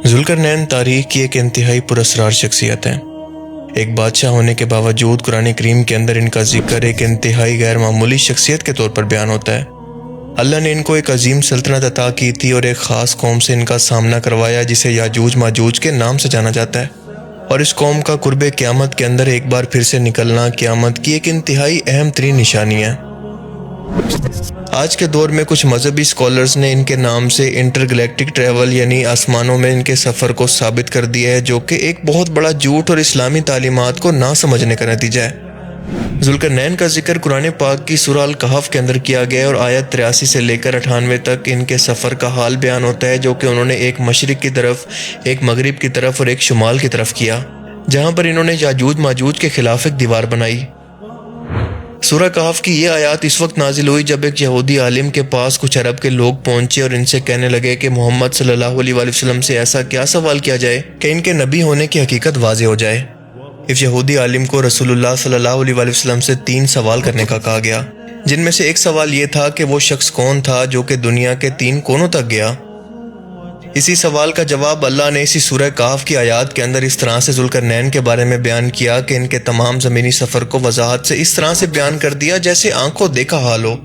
ذوالقرنین تاریخ کی ایک انتہائی پراسرار شخصیت ہے۔ ایک بادشاہ ہونے کے باوجود قرآن کریم کے اندر ان کا ذکر ایک انتہائی غیر معمولی شخصیت کے طور پر بیان ہوتا ہے۔ اللہ نے ان کو ایک عظیم سلطنت عطا کی تھی اور ایک خاص قوم سے ان کا سامنا کروایا جسے یاجوج ماجوج کے نام سے جانا جاتا ہے، اور اس قوم کا قرب قیامت کے اندر ایک بار پھر سے نکلنا قیامت کی ایک انتہائی اہم ترین نشانی ہے۔ آج کے دور میں کچھ مذہبی اسکالرز نے ان کے نام سے انٹر گلیکٹک ٹریول یعنی آسمانوں میں ان کے سفر کو ثابت کر دیا ہے، جو کہ ایک بہت بڑا جھوٹ اور اسلامی تعلیمات کو نہ سمجھنے کا نتیجہ ہے۔ ذوالقرنین کا ذکر قرآن پاک کی سورہ الکہف کے اندر کیا گیا ہے اور آیت 83 سے لے کر 98 تک ان کے سفر کا حال بیان ہوتا ہے، جو کہ انہوں نے ایک مشرق کی طرف، ایک مغرب کی طرف اور ایک شمال کی طرف کیا، جہاں پر انہوں نے یاجوج ماجوج کے خلاف ایک دیوار بنائی۔ سورہ کہف کی یہ آیات اس وقت نازل ہوئی جب ایک یہودی عالم کے پاس کچھ عرب کے لوگ پہنچے اور ان سے کہنے لگے کہ محمد صلی اللہ علیہ وسلم سے ایسا کیا سوال کیا جائے کہ ان کے نبی ہونے کی حقیقت واضح ہو جائے۔ اس یہودی عالم کو رسول اللہ صلی اللہ علیہ وسلم سے 3 سوال کرنے کا کہا گیا، جن میں سے ایک سوال یہ تھا کہ وہ شخص کون تھا جو کہ دنیا کے 3 کونوں تک گیا۔ اسی سوال کا جواب اللہ نے اسی سورہ کہف کی آیات کے اندر اس طرح سے ذوالقرنین کے بارے میں بیان کیا کہ ان کے تمام زمینی سفر کو وضاحت سے اس طرح سے بیان کر دیا جیسے آنکھوں دیکھا حال ہو۔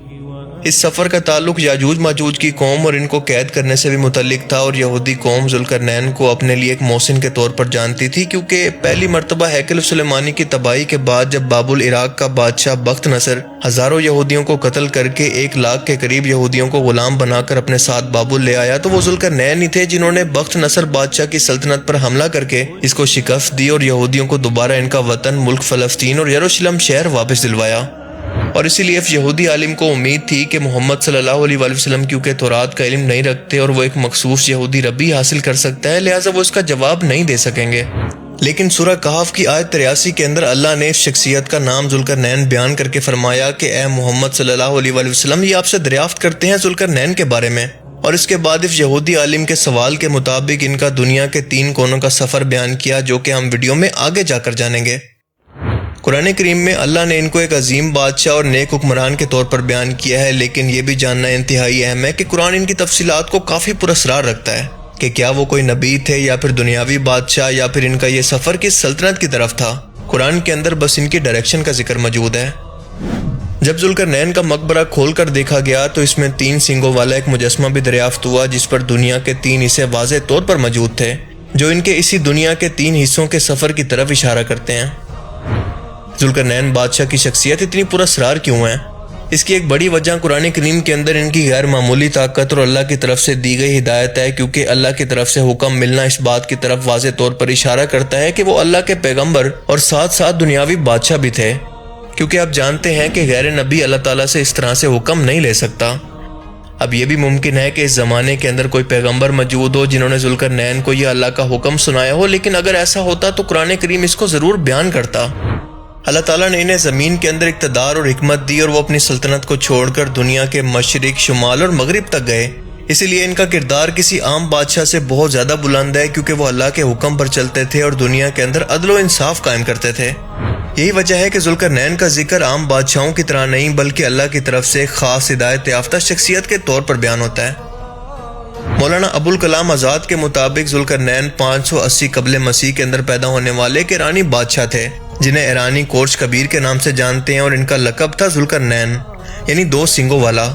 اس سفر کا تعلق یاجوج ماجوج کی قوم اور ان کو قید کرنے سے بھی متعلق تھا، اور یہودی قوم ذوالقرنین کو اپنے لیے ایک محسن کے طور پر جانتی تھی، کیونکہ پہلی مرتبہ ہیکل سلیمانی کی تباہی کے بعد جب باب العراق کا بادشاہ بخت نصر ہزاروں یہودیوں کو قتل کر کے 1 لاکھ کے قریب یہودیوں کو غلام بنا کر اپنے ساتھ بابل لے آیا، تو وہ ذوالقرنین ہی تھے جنہوں نے بخت نصر بادشاہ کی سلطنت پر حملہ کر کے اس کو شکست دی اور یہودیوں کو دوبارہ ان کا وطن ملک فلسطین اور یروشلم شہر واپس دلوایا۔ اور اسی لیے یہودی عالم کو امید تھی کہ محمد صلی اللہ علیہ وسلم کیونکہ تورات کا علم نہیں رکھتے اور وہ ایک مخصوص یہودی ربی حاصل کر سکتا ہے، لہٰذا وہ اس کا جواب نہیں دے سکیں گے۔ لیکن سورہ کہف کی آیت 83 کے اندر اللہ نے اس شخصیت کا نام ذوالقرنین بیان کر کے فرمایا کہ اے محمد صلی اللہ علیہ وسلم، یہ آپ سے دریافت کرتے ہیں ذوالقرنین کے بارے میں، اور اس کے بعد اس یہودی عالم کے سوال کے مطابق ان کا دنیا کے 3 کونوں کا سفر بیان کیا، جو کہ ہم ویڈیو میں آگے جا کر جانیں گے۔ قرآن کریم میں اللہ نے ان کو ایک عظیم بادشاہ اور نیک حکمران کے طور پر بیان کیا ہے، لیکن یہ بھی جاننا انتہائی اہم ہے کہ قرآن ان کی تفصیلات کو کافی پراسرار رکھتا ہے کہ کیا وہ کوئی نبی تھے یا پھر دنیاوی بادشاہ، یا پھر ان کا یہ سفر کس سلطنت کی طرف تھا۔ قرآن کے اندر بس ان کی ڈائریکشن کا ذکر موجود ہے۔ جب ذوالقرنین کا مقبرہ کھول کر دیکھا گیا تو اس میں 3 سینگوں والا ایک مجسمہ بھی دریافت ہوا، جس پر دنیا کے 3 حصے واضح طور پر موجود تھے، جو ان کے اسی دنیا کے 3 حصوں کے سفر کی طرف اشارہ کرتے ہیں۔ ذوالقرنین بادشاہ کی شخصیت اتنی پراسرار کیوں ہے؟ اس کی ایک بڑی وجہ قرآن کریم کے اندر ان کی غیر معمولی طاقت اور اللہ کی طرف سے دی گئی ہدایت ہے، کیونکہ اللہ کی طرف سے حکم ملنا اس بات کی طرف واضح طور پر اشارہ کرتا ہے کہ وہ اللہ کے پیغمبر اور ساتھ ساتھ دنیاوی بادشاہ بھی تھے، کیونکہ آپ جانتے ہیں کہ غیر نبی اللہ تعالیٰ سے اس طرح سے حکم نہیں لے سکتا۔ اب یہ بھی ممکن ہے کہ اس زمانے کے اندر کوئی پیغمبر موجود ہو جنہوں نے ذوالقرنین کو یہ اللہ کا حکم سنایا ہو، لیکن اگر ایسا ہوتا تو قرآن کریم اس کو ضرور بیان کرتا۔ اللہ تعالیٰ نے انہیں زمین کے اندر اقتدار اور حکمت دی اور وہ اپنی سلطنت کو چھوڑ کر دنیا کے مشرق، شمال اور مغرب تک گئے، اسی لیے ان کا کردار کسی عام بادشاہ سے بہت زیادہ بلند ہے، کیونکہ وہ اللہ کے حکم پر چلتے تھے اور دنیا کے اندر عدل و انصاف قائم کرتے تھے۔ یہی وجہ ہے کہ ذوالقرنین کا ذکر عام بادشاہوں کی طرح نہیں بلکہ اللہ کی طرف سے خاص ہدایت یافتہ شخصیت کے طور پر بیان ہوتا ہے۔ مولانا ابوالکلام آزاد کے مطابق ذوالقرنین 580 قبل مسیح کے اندر پیدا ہونے والے ایک ایرانی بادشاہ تھے، جنہیں ایرانی کورش کبیر کے نام سے جانتے ہیں، اور ان کا لقب تھا ذوالقرنین یعنی 2 سینگوں والا۔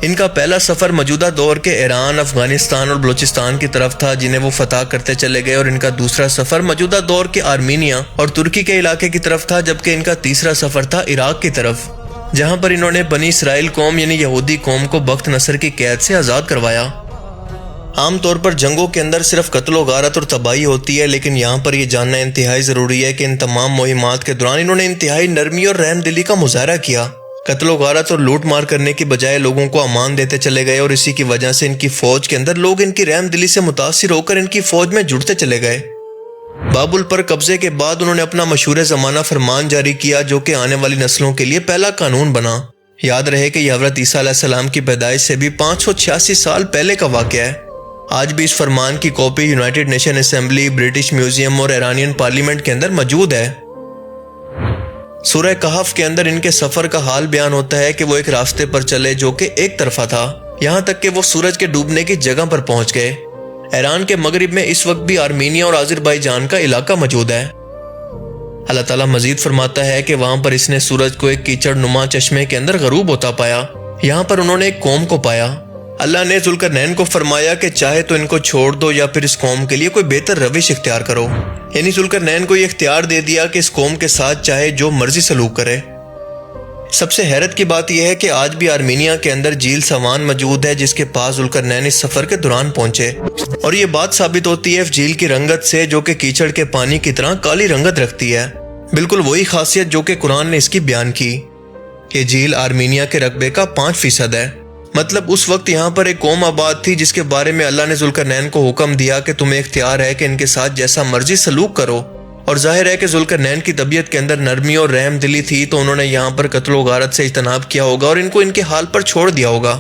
ان کا پہلا سفر موجودہ دور کے ایران، افغانستان اور بلوچستان کی طرف تھا، جنہیں وہ فتح کرتے چلے گئے، اور ان کا دوسرا سفر موجودہ دور کے آرمینیا اور ترکی کے علاقے کی طرف تھا، جبکہ ان کا تیسرا سفر تھا عراق کی طرف، جہاں پر انہوں نے بنی اسرائیل قوم یعنی یہودی قوم کو بخت نصر کی قید سے آزاد کروایا۔ عام طور پر جنگوں کے اندر صرف قتل و غارت اور تباہی ہوتی ہے، لیکن یہاں پر یہ جاننا انتہائی ضروری ہے کہ ان تمام مہمات کے دوران انہوں نے انتہائی نرمی اور رحم دلی کا مظاہرہ کیا، قتل و غارت اور لوٹ مار کرنے کی بجائے لوگوں کو امان دیتے چلے گئے، اور اسی کی وجہ سے ان کی فوج کے اندر لوگ ان کی رحم دلی سے متاثر ہو کر ان کی فوج میں جڑتے چلے گئے۔ بابل پر قبضے کے بعد انہوں نے اپنا مشہور زمانہ فرمان جاری کیا، جو کہ آنے والی نسلوں کے لیے پہلا قانون بنا۔ یاد رہے کہ یہ حضرت عیسیٰ علیہ السلام کی پیدائش سے بھی 586 سال پہلے کا واقعہ ہے۔ آج بھی اس فرمان کی copy United nation assembly, British museum اور ایرانین پارلیمنٹ کے اندر موجود ہے۔ سورہ کہف کے اندر ان کے سفر کا حال بیان ہوتا ہے کہ وہ ایک راستے پر چلے جو کہ ایک طرفہ تھا، یہاں تک کہ وہ سورج کے ڈوبنے کی جگہ پر پہنچ گئے۔ ایران کے مغرب میں اس وقت بھی آرمینیا اور آذربائیجان کا علاقہ موجود ہے۔ اللہ تعالیٰ مزید فرماتا ہے کہ وہاں پر اس نے سورج کو ایک کیچڑ نما چشمے کے اندر غروب ہوتا پایا۔ یہاں پر انہوں نے ایک قوم کو پایا۔ اللہ نے ذوالقرنین کو فرمایا کہ چاہے تو ان کو چھوڑ دو یا پھر اس قوم کے لیے کوئی بہتر روش اختیار کرو، یعنی ذوالقرنین کو یہ اختیار دے دیا کہ اس قوم کے ساتھ چاہے جو مرضی سلوک کرے۔ سب سے حیرت کی بات یہ ہے کہ آج بھی آرمینیا کے اندر جھیل سوان موجود ہے جس کے پاس ذوالقرنین اس سفر کے دوران پہنچے، اور یہ بات ثابت ہوتی ہے اس جھیل کی رنگت سے جو کہ کیچڑ کے پانی کی طرح کالی رنگت رکھتی ہے، بالکل وہی خاصیت جو کہ قرآن نے اس کی بیان کی۔ یہ جھیل آرمینیا کے رقبے کا 5% ہے، مطلب اس وقت یہاں پر ایک قوم آباد تھی جس کے بارے میں اللہ نے ذوالقرنین کو حکم دیا کہ تمہیں اختیار ہے کہ ان کے ساتھ جیسا مرضی سلوک کرو، اور ظاہر ہے کہ ذوالقرنین کی طبیعت کے اندر نرمی اور رحم دلی تھی، تو انہوں نے یہاں پر قتل و غارت سے اجتناب کیا ہوگا اور ان کو ان کے حال پر چھوڑ دیا ہوگا۔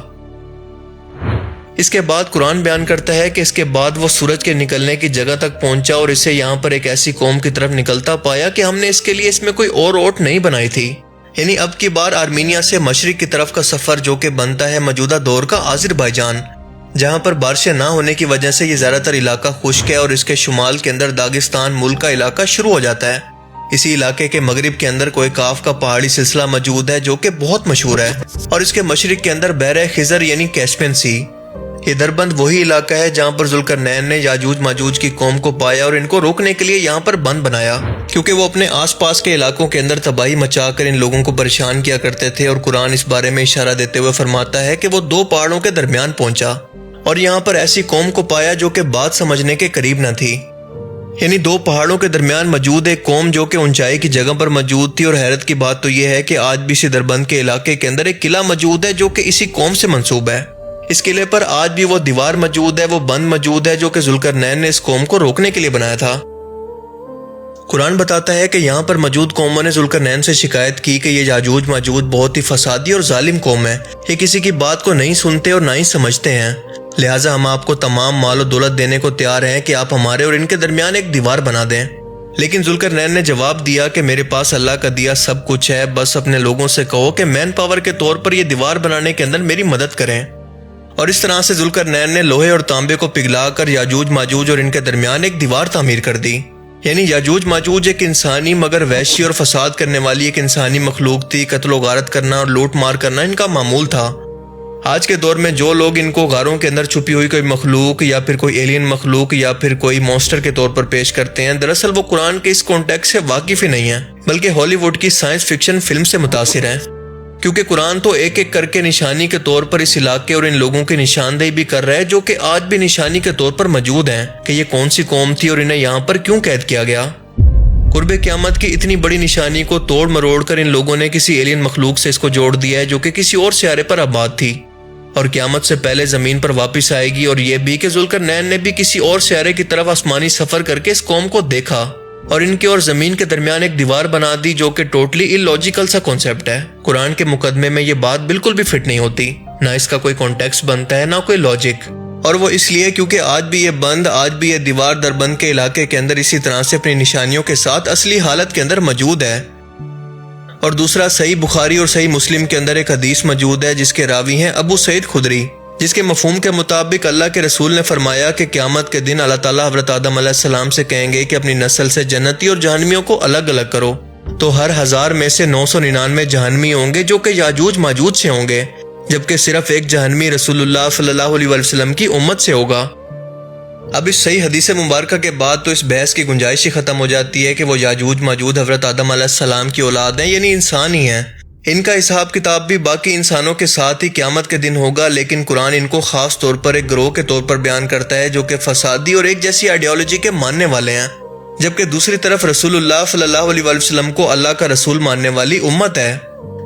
اس کے بعد قرآن بیان کرتا ہے کہ اس کے بعد وہ سورج کے نکلنے کی جگہ تک پہنچا اور اسے یہاں پر ایک ایسی قوم کی طرف نکلتا پایا کہ ہم نے اس کے لیے اس میں کوئی اور اوٹ نہیں بنائی تھی، یعنی اب کی بار آرمینیا سے مشرق کی طرف کا سفر جو کہ بنتا ہے موجودہ دور کا آذربائیجان، جہاں پر بارشیں نہ ہونے کی وجہ سے یہ زیادہ تر علاقہ خشک ہے، اور اس کے شمال کے اندر داغستان ملک کا علاقہ شروع ہو جاتا ہے۔ اسی علاقے کے مغرب کے اندر کوئی کاف کا پہاڑی سلسلہ موجود ہے جو کہ بہت مشہور ہے، اور اس کے مشرق کے اندر بحر خضر یعنی کیسپین سی۔ یہ دربند وہی علاقہ ہے جہاں پر ذوالقرنین نے یاجوج ماجوج کی قوم کو پایا اور ان کو روکنے کے لیے یہاں پر بند بنایا، کیونکہ وہ اپنے آس پاس کے علاقوں کے اندر تباہی مچا کر ان لوگوں کو پریشان کیا کرتے تھے، اور قرآن اس بارے میں اشارہ دیتے ہوئے فرماتا ہے کہ وہ 2 پہاڑوں کے درمیان پہنچا اور یہاں پر ایسی قوم کو پایا جو کہ بات سمجھنے کے قریب نہ تھی، یعنی 2 پہاڑوں کے درمیان موجود ایک قوم جو کہ اونچائی کی جگہ پر موجود تھی۔ اور حیرت کی بات تو یہ ہے کہ آج بھی اسی دربند کے علاقے کے اندر ایک قلعہ موجود ہے جو کہ اسی قوم سے منسوب ہے۔ اس قلعے پر آج بھی وہ دیوار موجود ہے، وہ بند موجود ہے جو کہ ذوالقرنین نے اس قوم کو روکنے کے لیے بنایا تھا۔ قرآن بتاتا ہے کہ یہاں پر موجود قوموں نے ذوالقرنین سے شکایت کی کہ یہ یاجوج ماجوج بہت ہی فسادی اور ظالم قوم ہے، یہ کسی کی بات کو نہیں سنتے اور نہ ہی سمجھتے ہیں، لہٰذا ہم آپ کو تمام مال و دولت دینے کو تیار ہیں کہ آپ ہمارے اور ان کے درمیان ایک دیوار بنا دیں۔ لیکن ذوالقرنین نے جواب دیا کہ میرے پاس اللہ کا دیا سب کچھ ہے، بس اپنے لوگوں سے کہو کہ مین پاور کے طور پر یہ دیوار بنانے کے اندر میری مدد کریں۔ اور اس طرح سے ذوالقرنین نے لوہے اور تانبے کو پگھلا کر یاجوج ماجوج اور ان کے درمیان ایک دیوار تعمیر کر دی، یعنی یاجوج ماجوج ایک انسانی مگر وحشی اور فساد کرنے والی ایک انسانی مخلوق تھی۔ قتل و غارت کرنا اور لوٹ مار کرنا ان کا معمول تھا۔ آج کے دور میں جو لوگ ان کو غاروں کے اندر چھپی ہوئی کوئی مخلوق یا پھر کوئی ایلین مخلوق یا پھر کوئی مونسٹر کے طور پر پیش کرتے ہیں، دراصل وہ قرآن کے اس کانٹیکسٹ سے واقف ہی نہیں ہیں، بلکہ ہالی ووڈ کی سائنس فکشن فلم سے متاثر ہیں، کیونکہ قرآن تو ایک ایک کر کے نشانی کے طور پر اس علاقے اور ان لوگوں کی نشاندہی بھی کر رہا ہے جو کہ آج بھی نشانی کے طور پر موجود ہیں کہ یہ کون سی قوم تھی اور انہیں یہاں پر کیوں قید کیا گیا۔ قرب قیامت کی اتنی بڑی نشانی کو توڑ مروڑ کر ان لوگوں نے کسی ایلین مخلوق سے اس کو جوڑ دیا ہے جو کہ کسی اور سیارے پر آباد تھی اور قیامت سے پہلے زمین پر واپس آئے گی، اور یہ بھی کہ ذوالقرنین نے بھی کسی اور سیارے کی طرف آسمانی سفر کر کے اس قوم کو دیکھا اور ان کے اور زمین کے درمیان ایک دیوار بنا دی جو کہ ٹوٹلی اللاجیکل سا کانسیپٹ ہے۔ قرآن کے مقدمے میں یہ بات بالکل بھی فٹ نہیں ہوتی، نہ اس کا کوئی کانٹیکسٹ بنتا ہے نہ کوئی لاجک، اور وہ اس لیے کیونکہ آج بھی یہ بند، آج بھی یہ دیوار دربند کے علاقے کے اندر اسی طرح سے اپنی نشانیوں کے ساتھ اصلی حالت کے اندر موجود ہے۔ اور دوسرا، صحیح بخاری اور صحیح مسلم کے اندر ایک حدیث موجود ہے جس کے راوی ہیں ابو سعید خدری، جس کے مفہوم کے مطابق اللہ کے رسول نے فرمایا کہ قیامت کے دن اللہ تعالیٰ حضرت آدم علیہ السلام سے کہیں گے کہ اپنی نسل سے جنتی اور جہنمیوں کو الگ الگ کرو، تو ہر 1000 میں سے 999 جہنمی ہوں گے جو کہ یاجوج ماجوج سے ہوں گے، جبکہ صرف ایک جہنمی رسول اللہ صلی اللہ علیہ وسلم کی امت سے ہوگا۔ اب اس صحیح حدیث مبارکہ کے بعد تو اس بحث کی گنجائش ہی ختم ہو جاتی ہے کہ وہ یاجوج ماجوج حضرت آدم علیہ السلام کی اولاد ہیں، یعنی انسان ہی ہیں۔ ان کا حساب کتاب بھی باقی انسانوں کے ساتھ ہی قیامت کے دن ہوگا، لیکن قرآن ان کو خاص طور پر ایک گروہ کے طور پر بیان کرتا ہے جو کہ فسادی اور ایک جیسی آئیڈیالوجی کے ماننے والے ہیں، جبکہ دوسری طرف رسول اللہ صلی اللہ علیہ وسلم کو اللہ کا رسول ماننے والی امت ہے۔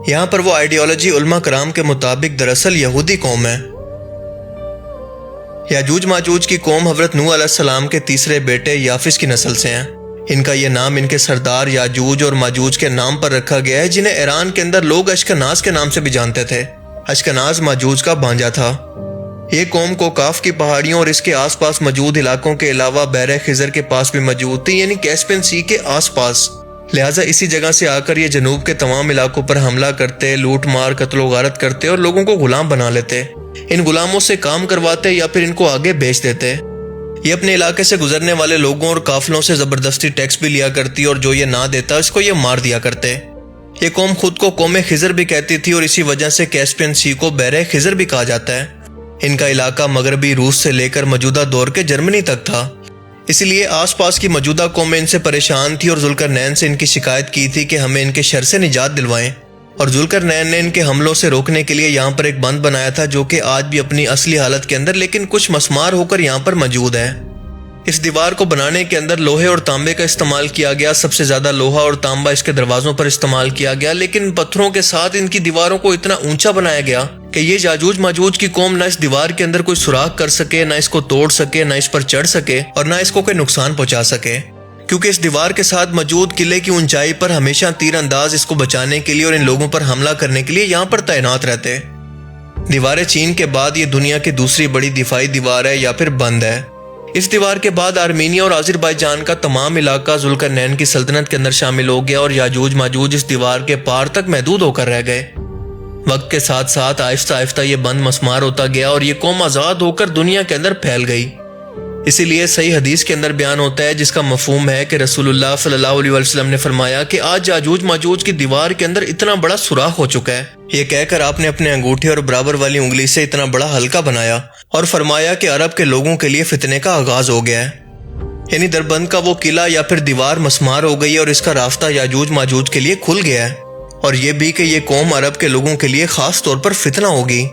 یہاں پر وہ آئیڈیالوجی علماء کرام کے مطابق دراصل یہودی قوم ہے۔ یاجوج ماجوج کی قوم حضرت نوح علیہ السلام کے تیسرے بیٹے یافس کی نسل سے ہیں۔ ان کا یہ نام ان کے سردار یاجوج اور ماجوج کے نام پر رکھا گیا ہے، جنہیں ایران کے اندر لوگ اشکناز کے نام سے بھی جانتے تھے۔ اشکناز ماجوج کا بھانجا تھا۔ یہ قوم کو کاف کی پہاڑیوں اور اس کے آس پاس موجود علاقوں کے علاوہ بحر خضر کے پاس بھی موجود تھی، یعنی کیسپین سی کے آس پاس، لہٰذا اسی جگہ سے آ کر یہ جنوب کے تمام علاقوں پر حملہ کرتے، لوٹ مار، قتل و غارت کرتے اور لوگوں کو غلام بنا لیتے۔ ان غلاموں سے کام کرواتے یا پھر ان کو آگے بھیج دیتے۔ یہ اپنے علاقے سے گزرنے والے لوگوں اور قافلوں سے زبردستی ٹیکس بھی لیا کرتی اور جو یہ نہ دیتا اس کو یہ مار دیا کرتے۔ یہ قوم خود کو قوم خضر بھی کہتی تھی اور اسی وجہ سے کیسپین سی کو بحر خضر بھی کہا جاتا ہے۔ ان کا علاقہ مغربی روس سے لے کر موجودہ دور کے جرمنی تک تھا، اسی لیے آس پاس کی موجودہ قومیں ان سے پریشان تھی اور ذوالقرنین سے ان کی شکایت کی تھی کہ ہمیں ان کے شر سے نجات دلوائیں، اور ذوالقرنین نے ان کے حملوں سے روکنے کے لیے یہاں پر ایک بند بنایا تھا جو کہ آج بھی اپنی اصلی حالت کے اندر لیکن کچھ مسمار ہو کر یہاں پر موجود ہے۔ اس دیوار کو بنانے کے اندر لوہے اور تانبے کا استعمال کیا گیا، سب سے زیادہ لوہا اور تانبا اس کے دروازوں پر استعمال کیا گیا، لیکن پتھروں کے ساتھ ان کی دیواروں کو اتنا اونچا بنایا گیا کہ یہ یاجوج ماجوج کی قوم نہ اس دیوار کے اندر کوئی سوراخ کر سکے، نہ اس کو توڑ سکے، نہ اس پر چڑھ سکے اور نہ اس کو کوئی نقصان پہنچا سکے، کیونکہ اس دیوار کے ساتھ موجود قلعے کی اونچائی پر ہمیشہ تیر انداز اس کو بچانے کے لیے اور ان لوگوں پر حملہ کرنے کے لیے یہاں پر تعینات رہتے۔ دیوار چین کے بعد یہ دنیا کی دوسری بڑی دفاعی دیوار ہے یا پھر بند ہے۔ اس دیوار کے بعد آرمینیا اور آذربائیجان کا تمام علاقہ ذوالقرنین کی سلطنت کے اندر شامل ہو گیا اور یاجوج ماجوج اس دیوار کے پار تک محدود ہو کر رہ گئے۔ وقت کے ساتھ ساتھ آہستہ آہستہ یہ بند مسمار ہوتا گیا اور یہ قوم آزاد ہو کر دنیا کے اندر پھیل گئی۔ اسی لیے صحیح حدیث کے اندر بیان ہوتا ہے جس کا مفہوم ہے کہ رسول اللہ صلی اللہ علیہ وسلم نے فرمایا کہ آج یاجوج ماجوج کی دیوار کے اندر اتنا بڑا سوراخ ہو چکا ہے۔ یہ کہہ کر آپ نے اپنے انگوٹھے اور برابر والی انگلی سے اتنا بڑا حلقہ بنایا اور فرمایا کہ عرب کے لوگوں کے لیے فتنے کا آغاز ہو گیا ہے، یعنی دربند کا وہ قلعہ یا پھر دیوار مسمار ہو گئی اور اس کا راستہ یاجوج ماجوج کے لیے کھل گیا ہے، اور یہ بھی کہ یہ قوم عرب کے لوگوں کے لیے خاص طور پر فتنہ ہوگی۔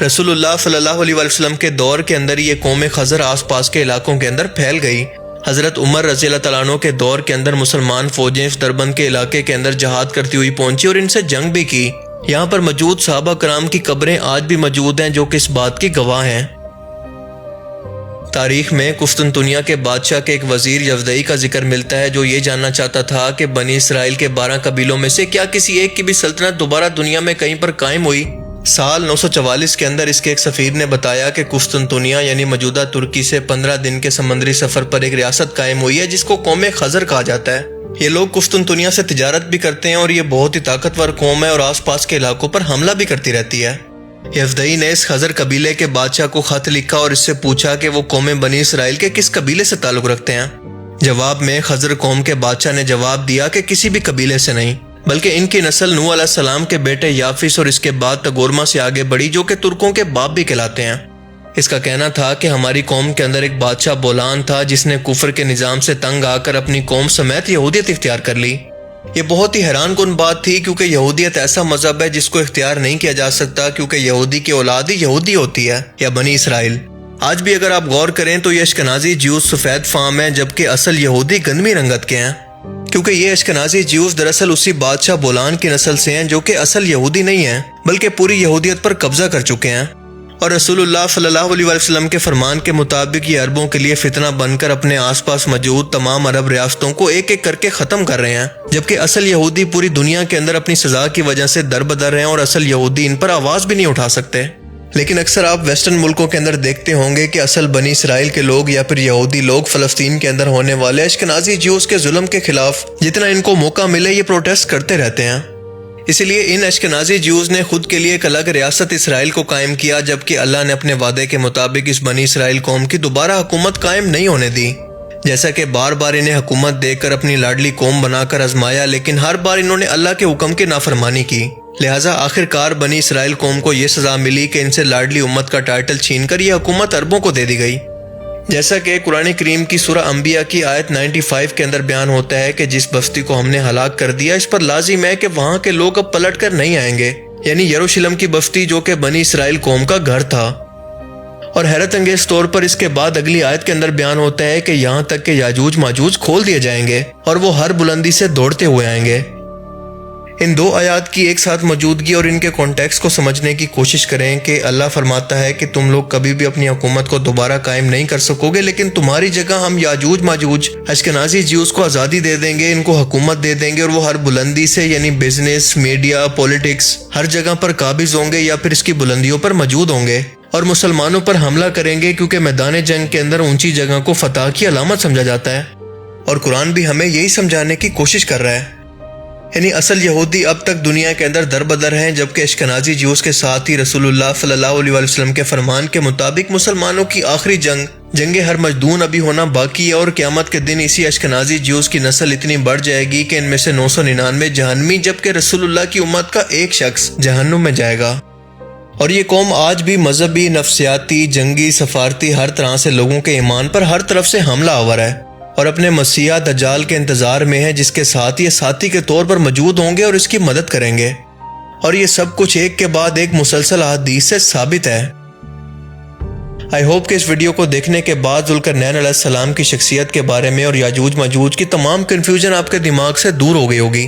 رسول اللہ صلی اللہ علیہ وسلم کے دور کے اندر یہ قوم خضر آس پاس کے علاقوں کے اندر پھیل گئی۔ حضرت عمر رضی اللہ تعالیٰ عنہ کے دور کے اندر مسلمان فوجیں اس دربند کے علاقے کے اندر جہاد کرتی ہوئی پہنچی اور ان سے جنگ بھی کی۔ یہاں پر موجود صحابہ کرام کی قبریں آج بھی موجود ہیں جو کہ اس بات کی گواہ ہیں۔ تاریخ میں قسطنطنیہ کے بادشاہ کے ایک وزیر یزدئی کا ذکر ملتا ہے جو یہ جاننا چاہتا تھا کہ بنی اسرائیل کے 12 قبیلوں میں سے کیا کسی ایک کی بھی سلطنت دوبارہ دنیا میں کہیں پر قائم ہوئی۔ سال 944 کے اندر اس کے ایک سفیر نے بتایا کہ قسطنطنیہ یعنی موجودہ ترکی سے 15 دن کے سمندری سفر پر ایک ریاست قائم ہوئی ہے جس کو قوم خضر کہا جاتا ہے۔ یہ لوگ قسطنطنیہ سے تجارت بھی کرتے ہیں اور یہ بہت ہی طاقتور قوم ہے اور آس پاس کے علاقوں پر حملہ بھی کرتی رہتی ہے۔ یزدئی نے اس خضر قبیلے کے بادشاہ کو خط لکھا اور اس سے پوچھا کہ وہ قوم بنی اسرائیل کے کس قبیلے سے تعلق رکھتے ہیں۔ جواب میں خضر قوم کے بادشاہ نے جواب دیا کہ کسی بھی قبیلے سے نہیں، بلکہ ان کی نسل نوح علیہ السلام کے بیٹے یافس اور اس کے بعد تگورما سے آگے بڑھی جو کہ ترکوں کے باپ بھی کہلاتے ہیں۔ اس کا کہنا تھا کہ ہماری قوم کے اندر ایک بادشاہ بولان تھا جس نے کفر کے نظام سے تنگ آ کر اپنی قوم سمیت یہودیت اختیار کر لی۔ یہ بہت ہی حیران کن بات تھی کیونکہ یہودیت ایسا مذہب ہے جس کو اختیار نہیں کیا جا سکتا کیونکہ یہودی کی اولاد ہی یہودی ہوتی ہے یا بنی اسرائیل۔ آج بھی اگر آپ غور کریں تو یہ اشکنازی جیوز سفید فام ہیں جبکہ اصل یہودی گندمی رنگت کے ہیں، کیونکہ یہ اشکنازی جیوز دراصل اسی بادشاہ بولان کی نسل سے ہیں جو کہ اصل یہودی نہیں ہیں بلکہ پوری یہودیت پر قبضہ کر چکے ہیں، اور رسول اللہ صلی اللہ علیہ وسلم کے فرمان کے مطابق یہ عربوں کے لیے فتنہ بن کر اپنے آس پاس موجود تمام عرب ریاستوں کو ایک ایک کر کے ختم کر رہے ہیں، جبکہ اصل یہودی پوری دنیا کے اندر اپنی سزا کی وجہ سے در بدر ہیں اور اصل یہودی ان پر آواز بھی نہیں اٹھا سکتے۔ لیکن اکثر آپ ویسٹرن ملکوں کے اندر دیکھتے ہوں گے کہ اصل بنی اسرائیل کے لوگ یا پھر یہودی لوگ فلسطین کے اندر ہونے والے اشکنازی جیوز کے ظلم کے خلاف جتنا ان کو موقع ملے یہ پروٹیسٹ کرتے رہتے ہیں۔ اسی لیے ان اشکنازی جیوز نے خود کے لیے ایک الگ ریاست اسرائیل کو قائم کیا جبکہ اللہ نے اپنے وعدے کے مطابق اس بنی اسرائیل قوم کی دوبارہ حکومت قائم نہیں ہونے دی، جیسا کہ بار بار انہیں حکومت دے کر اپنی لاڈلی قوم بنا کر آزمایا لیکن ہر بار انہوں نے اللہ کے حکم کی نافرمانی کی، لہٰذا آخر کار بنی اسرائیل قوم کو یہ سزا ملی کہ ان سے لاڈلی امت کا ٹائٹل چھین کر یہ حکومت عربوں کو دے دی گئی، جیسا کہ قرآن کریم کی سورہ انبیاء کی آیت 95 کے اندر بیان ہوتا ہے کہ جس بستی کو ہم نے ہلاک کر دیا اس پر لازم ہے کہ وہاں کے لوگ اب پلٹ کر نہیں آئیں گے، یعنی یروشلم کی بستی جو کہ بنی اسرائیل قوم کا گھر تھا۔ اور حیرت انگیز طور پر اس کے بعد اگلی آیت کے اندر بیان ہوتا ہے کہ یہاں تک کہ یاجوج ماجوج کھول دیے جائیں گے اور وہ ہر بلندی سے دوڑتے ہوئے آئیں گے۔ ان دو آیات کی ایک ساتھ موجودگی اور ان کے کانٹیکسٹ کو سمجھنے کی کوشش کریں کہ اللہ فرماتا ہے کہ تم لوگ کبھی بھی اپنی حکومت کو دوبارہ قائم نہیں کر سکو گے لیکن تمہاری جگہ ہم یاجوج ماجوج اشکنازی جیوز کو آزادی دے دیں گے، ان کو حکومت دے دیں گے اور وہ ہر بلندی سے یعنی بزنس، میڈیا، پولیٹکس ہر جگہ پر قابض ہوں گے یا پھر اس کی بلندیوں پر موجود ہوں گے اور مسلمانوں پر حملہ کریں گے کیونکہ میدان جنگ کے اندر اونچی جگہ کو فتح کی علامت سمجھا جاتا ہے، اور قرآن بھی ہمیں یہی سمجھانے کی کوشش کر رہا ہے۔ یعنی اصل یہودی اب تک دنیا کے اندر در بدر ہیں، جبکہ اشکنازی جیوز کے ساتھ ہی رسول اللہ صلی اللہ علیہ وسلم کے فرمان کے مطابق مسلمانوں کی آخری جنگ ہرمجدون ابھی ہونا باقی ہے، اور قیامت کے دن اسی اشکنازی جیوز کی نسل اتنی بڑھ جائے گی کہ ان میں سے 999 جہنمی، جبکہ رسول اللہ کی امت کا ایک شخص جہنم میں جائے گا۔ اور یہ قوم آج بھی مذہبی، نفسیاتی، جنگی، سفارتی ہر طرح سے لوگوں کے ایمان پر ہر طرف سے حملہ آور ہے، اور اپنے مسیح دجال کے انتظار میں ہے، جس کے ساتھ یہ ساتھی کے طور پر موجود ہوں گے اور اس کی مدد کریں گے۔ اور یہ سب کچھ ایک کے بعد ایک مسلسل احادیث سے ثابت ہے۔ آئی ہوپ کہ اس ویڈیو کو دیکھنے کے بعد ذوالقرنین علیہ السلام کی شخصیت کے بارے میں اور یاجوج ماجوج کی تمام کنفیوژن آپ کے دماغ سے دور ہو گئی ہوگی۔